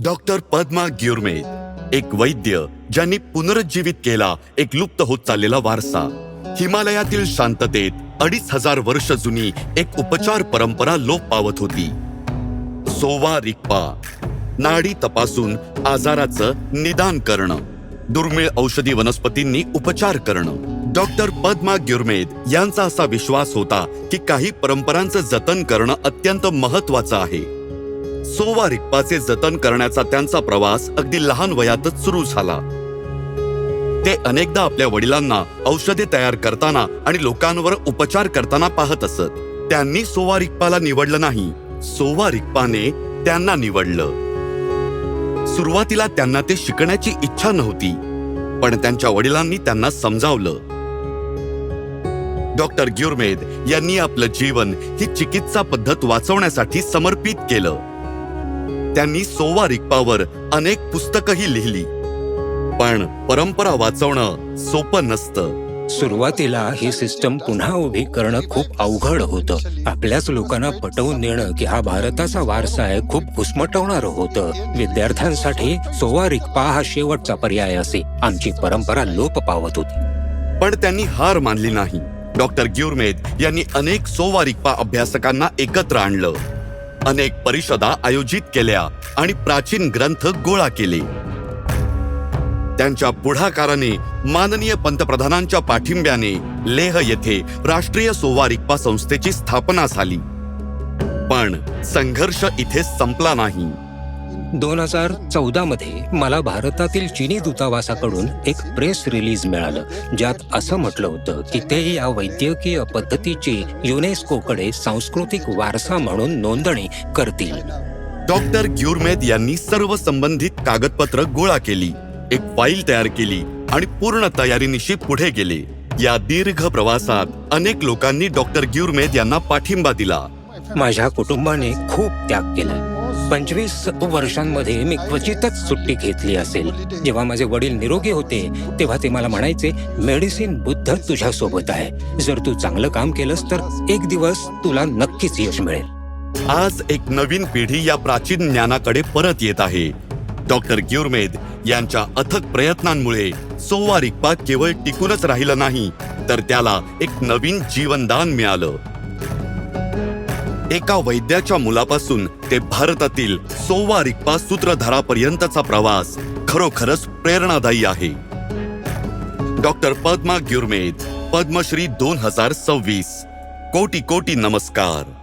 Doctor Padma ग्युरमेद, एक वैद्य ज्यांनी पुनरुज्जीवित केला एक लुप्त होत चाललेला वारसा. हिमालयातील शांततेत 2500 वर्ष जुनी एक उपचार परंपरा लोप पावत होती. सोवा रिग्पा, नाडी तपासून आजाराचं निदान करणं, दुर्मिळ औषधी वनस्पतींनी उपचार करणं. डॉक्टर पद्मा ग्युरमेद यांचा असा विश्वास होता की काही परंपरांचं जतन करणं अत्यंत महत्वाचं आहे. सोवा रिग्पाचे जतन करण्याचा त्यांचा प्रवास अगदी लहान वयातच सुरू झाला. ते अनेकदा आपल्या वडिलांना औषधे तयार करताना आणि लोकांवर उपचार करताना पाहत असत. त्यांनी सोवा रिग्पाला निवडलं नाही, सोवा रिग्पाने त्यांना निवडलं. सुरुवातीला त्यांना ते शिकण्याची इच्छा नव्हती, पण त्यांच्या वडिलांनी त्यांना समजावलं. डॉक्टर ग्युरमेद यांनी आपलं जीवन ही चिकित्सा पद्धत वाचवण्यासाठी समर्पित केलं. त्यांनी सोवा रिग्पावर अनेक पुस्तकंही लिहिली, पण परंपरा वाचवणं सोपं नसतं. सुरुवातीला ही सिस्टम पुन्हा उभी करणं खूप अवघड होतं. आपल्याच लोकांना पटवून देणं की हा भारताचा वारसा आहे खूप घुसमटवणारं होतं. विद्यार्थ्यांसाठी सोवा रिग्पा हा शेवटचा पर्याय असे. आमची परंपरा लोप पावत होती. पण त्यांनी हार मानली नाही. डॉक्टर ग्युरमेद यांनी अनेक सोवा रिग्पा अभ्यासकांना एकत्र आणलं, अनेक परिषदा आयोजित केल्या आणि प्राचीन ग्रंथ गोळा केले. त्यांच्या पुढाकाराने माननीय पंतप्रधानांच्या पाठिंब्याने लेह येथे राष्ट्रीय सोवा रिग्पा संस्थेची स्थापना झाली. पण संघर्ष इथे संपला नाही. 2014 मध्ये मला भारतातील चीनी दूतावासाकडून एक प्रेस रिलीज मिळालं, ज्यात असं म्हटलं होतं की ते या वैद्यकीय पद्धतीची युनेस्कोकडे सांस्कृतिक वारसा म्हणून नोंदणी करतील. डॉक्टर ग्युरमेद यांनी सर्व संबंधित कागदपत्र गोळा केली, एक फाईल तयार केली आणि पूर्ण तयारीनिशी पुढे गेले. या दीर्घ प्रवासात अनेक लोकांनी डॉक्टर ग्युरमेद यांना पाठिंबा दिला. माझ्या कुटुंबाने खूप त्याग केला. 25 वर्षांमध्ये मी क्वचितच सुट्टी घेतली असेल. जेव्हा माझे वडील निरोगी होते तेव्हा ते मला म्हणायचे, मेडिसिन बुद्ध तुझ्या सोबत आहे. जर तू चांगलं काम केलंस तर एक दिवस तुला नक्कीच यश मिळेल. आज एक नवीन पिढी या प्राचीन ज्ञानाकडे परत येत आहे. डॉक्टर ग्युरमेद यांच्या अथक प्रयत्नांमुळे सोवा रिग्पा केवळ टिकूनच राहिलं नाही, तर त्याला एक नवीन जीवनदान मिळालं. एका वैद्याच्या मुलापासून ते भारतातील सोवा रिग्पा सूत्रधारापर्यंतचा प्रवास खरोखरच प्रेरणादायी आहे. डॉक्टर पद्मा ग्युरमेद, पद्मश्री 2026. कोटी कोटी नमस्कार.